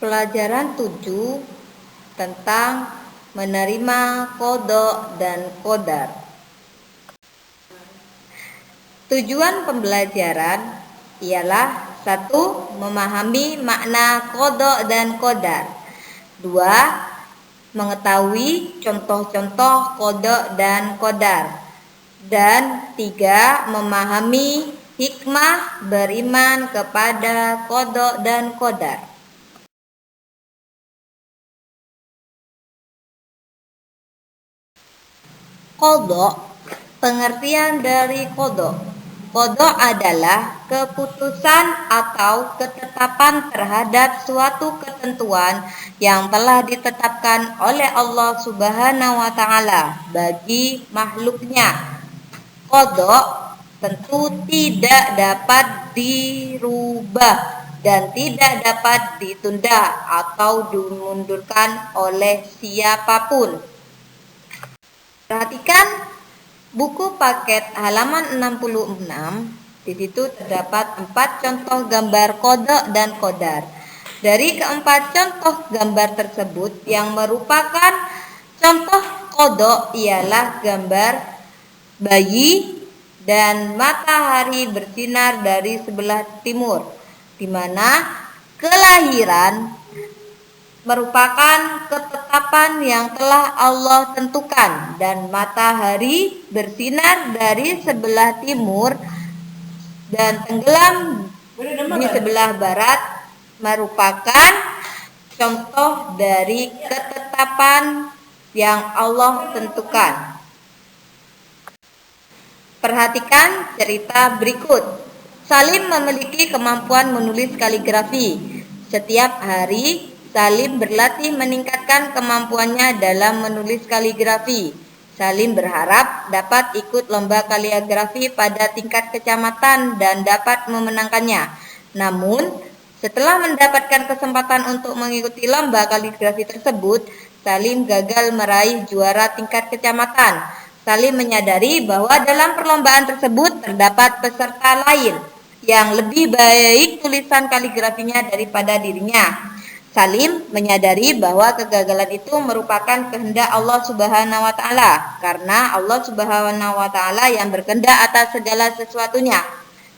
Pelajaran 7 tentang menerima qada dan qadar. Tujuan pembelajaran ialah 1. Memahami makna qada dan qadar. 2. Mengetahui contoh-contoh qada dan qadar. Dan 3. Memahami hikmah beriman kepada qada dan qadar. Qada, pengertian dari qada. Qada adalah keputusan atau ketetapan terhadap suatu ketentuan yang telah ditetapkan oleh Allah Subhanahu wa Ta'ala bagi makhluknya. Qada tentu tidak dapat dirubah dan tidak dapat ditunda atau dimundurkan oleh siapapun. Perhatikan buku paket halaman 66. Di situ terdapat 4 contoh gambar qada dan qadar. Dari keempat contoh gambar tersebut, yang merupakan contoh qada ialah gambar bayi dan matahari bersinar dari sebelah timur, di mana kelahiran merupakan ketetapan yang telah Allah tentukan, dan matahari bersinar dari sebelah timur dan tenggelam di sebelah barat merupakan contoh dari ketetapan yang Allah tentukan. Perhatikan cerita berikut. Salim memiliki kemampuan menulis kaligrafi. Setiap hari Salim berlatih meningkatkan kemampuannya dalam menulis kaligrafi. Salim berharap dapat ikut lomba kaligrafi pada tingkat kecamatan dan dapat memenangkannya. Namun, setelah mendapatkan kesempatan untuk mengikuti lomba kaligrafi tersebut, Salim gagal meraih juara tingkat kecamatan. Salim menyadari bahwa dalam perlombaan tersebut terdapat peserta lain yang lebih baik tulisan kaligrafinya daripada dirinya. Salim menyadari bahwa kegagalan itu merupakan kehendak Allah Subhanahu wa Ta'ala, karena Allah Subhanahu wa Ta'ala yang berkehendak atas segala sesuatunya.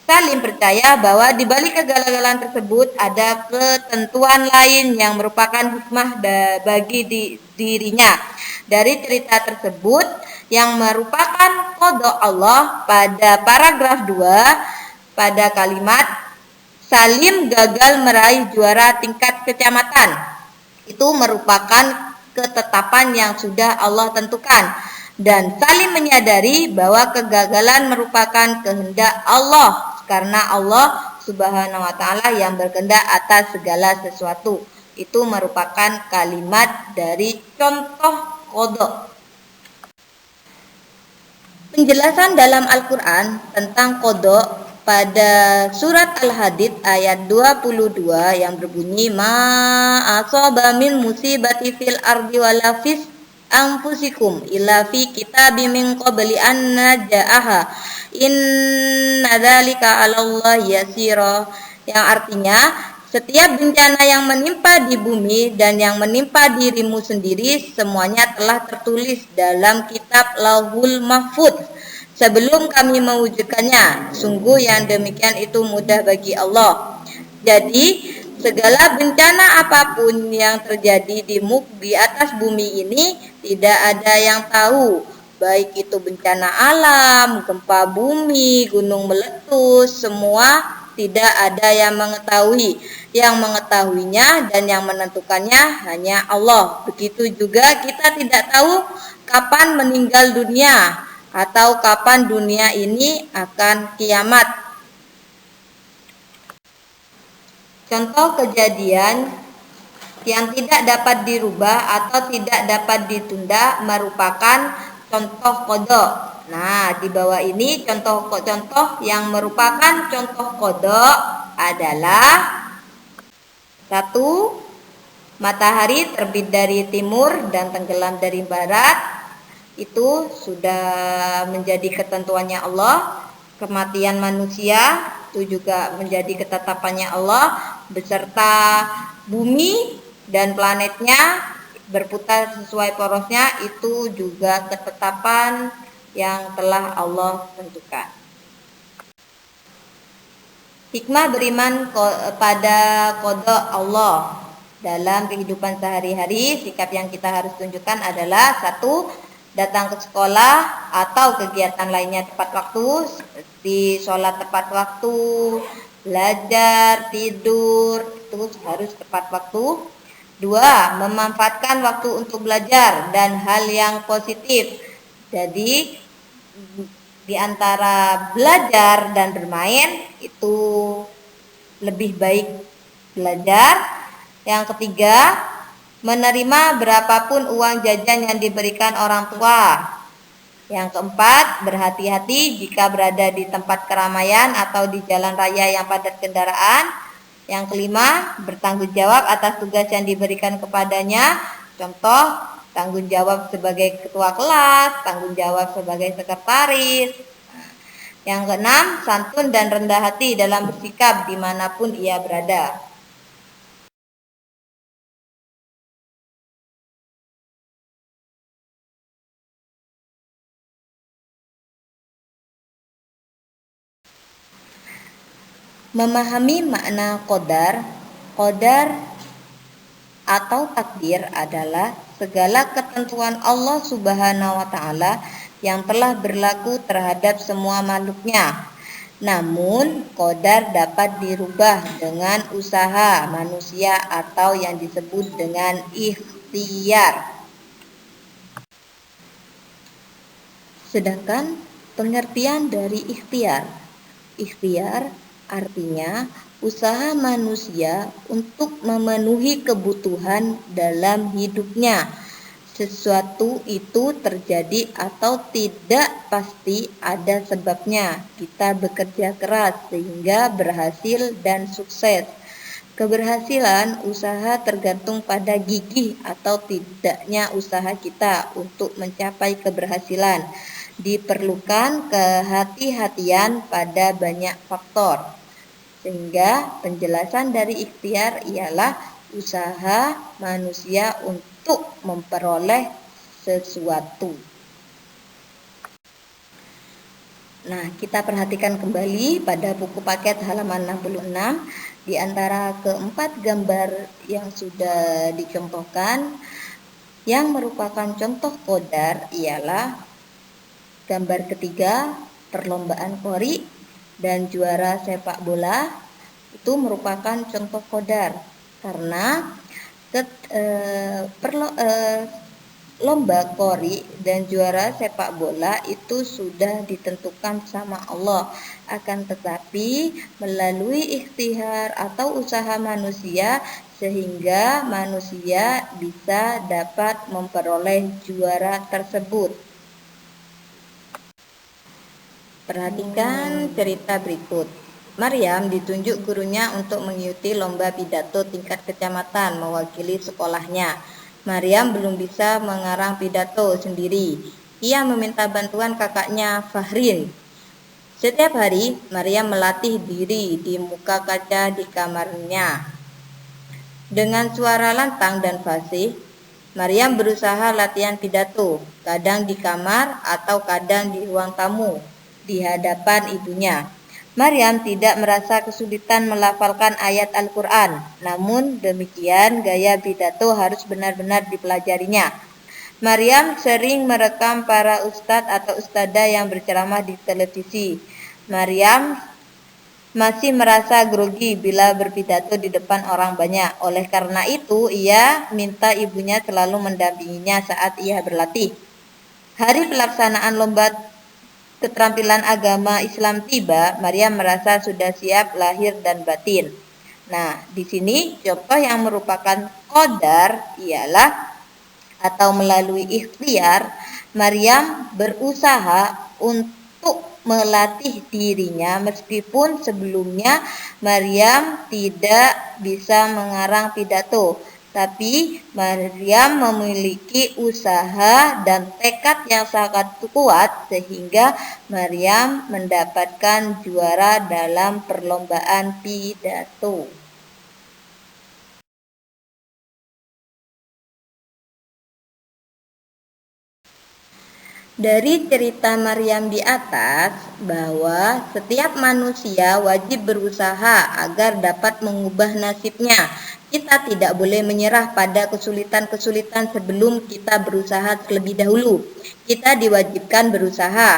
Salim percaya bahwa di balik kegagalan tersebut ada ketentuan lain yang merupakan hikmah bagi dirinya. Dari cerita tersebut yang merupakan qada Allah, pada paragraf 2 pada kalimat Salim gagal meraih juara tingkat kecamatan, itu merupakan ketetapan yang sudah Allah tentukan, dan Salim menyadari bahwa kegagalan merupakan kehendak Allah, karena Allah Subhanahu wa Ta'ala yang berkehendak atas segala sesuatu. Itu merupakan kalimat dari contoh qada. Penjelasan dalam Al-Quran tentang qada pada surat Al-Hadid ayat 22 yang berbunyi, ma asaba min musibati fil ardi wala fis anfusikum illa fi kitabim min qabli an najaaha inna dzalika 'alallahi yasira, yang artinya setiap bencana yang menimpa di bumi dan yang menimpa dirimu sendiri semuanya telah tertulis dalam kitab Lauhul Mahfuz sebelum kami mewujudkannya. Sungguh yang demikian itu mudah bagi Allah. Jadi segala bencana apapun yang terjadi di atas bumi ini tidak ada yang tahu, baik itu bencana alam, gempa bumi, gunung meletus, semua tidak ada yang mengetahui. Yang mengetahuinya dan yang menentukannya hanya Allah. Begitu juga kita tidak tahu kapan meninggal dunia atau kapan dunia ini akan kiamat. Contoh kejadian yang tidak dapat dirubah atau tidak dapat ditunda merupakan contoh qada. Nah, di bawah ini contoh-contoh yang merupakan contoh qada adalah: 1. Matahari terbit dari timur dan tenggelam dari barat. Itu sudah menjadi ketentuannya Allah. Kematian manusia itu juga menjadi ketetapannya Allah, beserta bumi dan planetnya berputar sesuai porosnya itu juga ketetapan yang telah Allah tentukan. Hikmah beriman pada qada Allah dalam kehidupan sehari-hari, sikap yang kita harus tunjukkan adalah: 1. Datang ke sekolah atau kegiatan lainnya tepat waktu, seperti sholat tepat waktu, belajar, tidur, itu harus tepat waktu. 2. Memanfaatkan waktu untuk belajar dan hal yang positif. Jadi di antara belajar dan bermain itu lebih baik belajar. Yang ketiga, menerima berapapun uang jajan yang diberikan orang tua. Yang keempat, berhati-hati jika berada di tempat keramaian atau di jalan raya yang padat kendaraan. Yang kelima, bertanggung jawab atas tugas yang diberikan kepadanya. Contoh, tanggung jawab sebagai ketua kelas, tanggung jawab sebagai sekretaris. Yang keenam, santun dan rendah hati dalam bersikap dimanapun ia berada. Memahami makna qadar atau takdir adalah segala ketentuan Allah Subhanahu wa Ta'ala yang telah berlaku terhadap semua makhluknya. Namun, qadar dapat dirubah dengan usaha manusia atau yang disebut dengan ikhtiar. Sedangkan pengertian dari ikhtiar artinya usaha manusia untuk memenuhi kebutuhan dalam hidupnya. Sesuatu itu terjadi atau tidak pasti ada sebabnya. Kita bekerja keras sehingga berhasil dan sukses. Keberhasilan usaha tergantung pada gigih atau tidaknya usaha kita untuk mencapai keberhasilan. Diperlukan kehati-hatian pada banyak faktor. Sehingga penjelasan dari ikhtiar ialah usaha manusia untuk memperoleh sesuatu. Nah, kita perhatikan kembali pada buku paket halaman 66. Di antara keempat gambar yang sudah dicontohkan, yang merupakan contoh qadar ialah gambar ketiga, perlombaan qori dan juara sepak bola. Itu merupakan contoh qadar karena lomba qori dan juara sepak bola itu sudah ditentukan sama Allah. Akan tetapi melalui ikhtiar atau usaha manusia sehingga manusia bisa dapat memperoleh juara tersebut. Perhatikan cerita berikut. Maryam ditunjuk gurunya untuk mengikuti lomba pidato tingkat kecamatan mewakili sekolahnya. Maryam belum bisa mengarang pidato sendiri. Ia meminta bantuan kakaknya Fahrin. Setiap hari, Maryam melatih diri di muka kaca di kamarnya. Dengan suara lantang dan fasih, Maryam berusaha latihan pidato, kadang di kamar atau kadang di ruang tamu, di hadapan ibunya. Maryam tidak merasa kesulitan melafalkan ayat Al-Quran, namun demikian gaya pidato harus benar-benar dipelajarinya. Maryam sering merekam para ustadz atau ustadzah yang berceramah di televisi. Maryam masih merasa grogi bila berpidato di depan orang banyak. Oleh karena itu, ia minta ibunya selalu mendampinginya saat ia berlatih. Hari pelaksanaan lomba keterampilan agama Islam tiba, Maryam merasa sudah siap lahir dan batin. Nah, di sini contoh yang merupakan qadar ialah atau melalui ikhtiar, Maryam berusaha untuk melatih dirinya meskipun sebelumnya Maryam tidak bisa mengarang pidato. Tapi Maryam memiliki usaha dan tekad yang sangat kuat sehingga Maryam mendapatkan juara dalam perlombaan pidato. Dari cerita Maryam di atas, bahwa setiap manusia wajib berusaha agar dapat mengubah nasibnya. Kita tidak boleh menyerah pada kesulitan-kesulitan sebelum kita berusaha terlebih dahulu. Kita diwajibkan berusaha.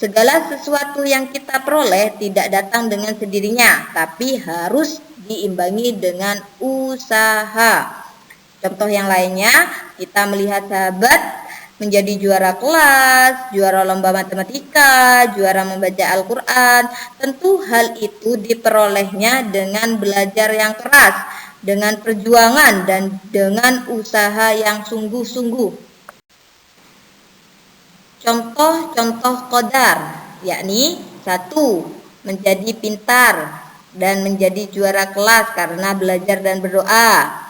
Segala sesuatu yang kita peroleh tidak datang dengan sendirinya, tapi harus diimbangi dengan usaha. Contoh yang lainnya, kita melihat sahabat menjadi juara kelas, juara lomba matematika, juara membaca Al-Quran. Tentu hal itu diperolehnya dengan belajar yang keras, dengan perjuangan, dan dengan usaha yang sungguh-sungguh. Contoh-contoh qadar, yakni 1. Menjadi pintar dan menjadi juara kelas karena belajar dan berdoa.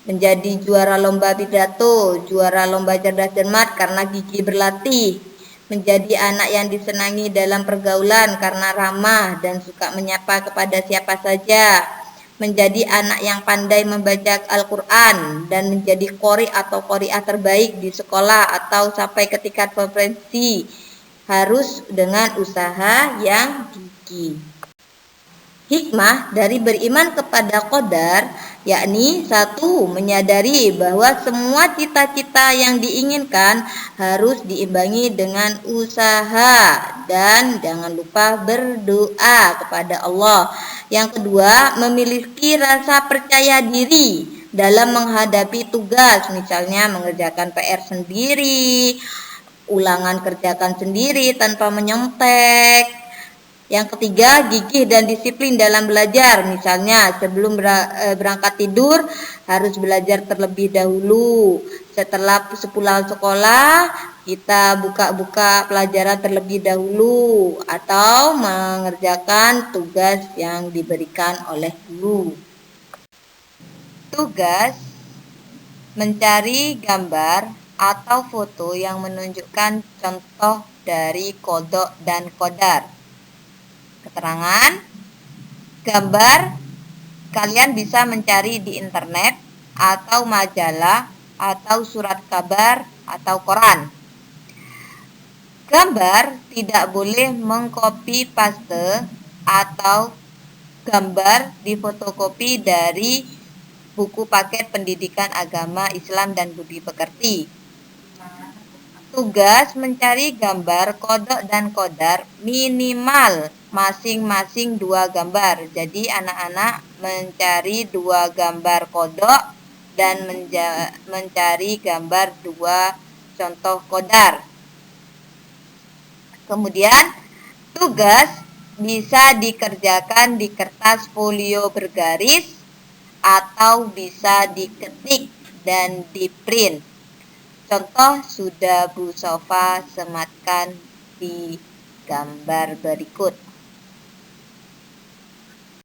Menjadi juara lomba pidato, juara lomba cerdas cermat karena gigih berlatih. Menjadi anak yang disenangi dalam pergaulan karena ramah dan suka menyapa kepada siapa saja. Menjadi anak yang pandai membaca Al-Quran dan menjadi qori atau qoriah terbaik di sekolah atau sampai ke tingkat provinsi, harus dengan usaha yang gigih. Hikmah dari beriman kepada qadar, yakni 1. Menyadari bahwa semua cita-cita yang diinginkan harus diimbangi dengan usaha, dan jangan lupa berdoa kepada Allah. Yang kedua, memiliki rasa percaya diri dalam menghadapi tugas, misalnya mengerjakan PR sendiri, ulangan kerjakan sendiri tanpa menyontek. Yang ketiga, gigih dan disiplin dalam belajar. Misalnya, sebelum berangkat tidur harus belajar terlebih dahulu. Setelah sepulang sekolah, kita buka-buka pelajaran terlebih dahulu atau mengerjakan tugas yang diberikan oleh guru. Tugas mencari gambar atau foto yang menunjukkan contoh dari qadha dan qadar. Keterangan, gambar kalian bisa mencari di internet atau majalah atau surat kabar atau koran. Gambar tidak boleh mengcopy paste atau gambar difotokopi dari buku paket pendidikan agama Islam dan budi pekerti. Tugas mencari gambar qadha dan qadar minimal masing-masing 2 gambar. Jadi anak-anak mencari 2 gambar qadha dan mencari gambar 2 contoh qadar. Kemudian tugas bisa dikerjakan di kertas folio bergaris atau bisa diketik dan di-print. Contoh sudah Bu Sofa sematkan di gambar berikut.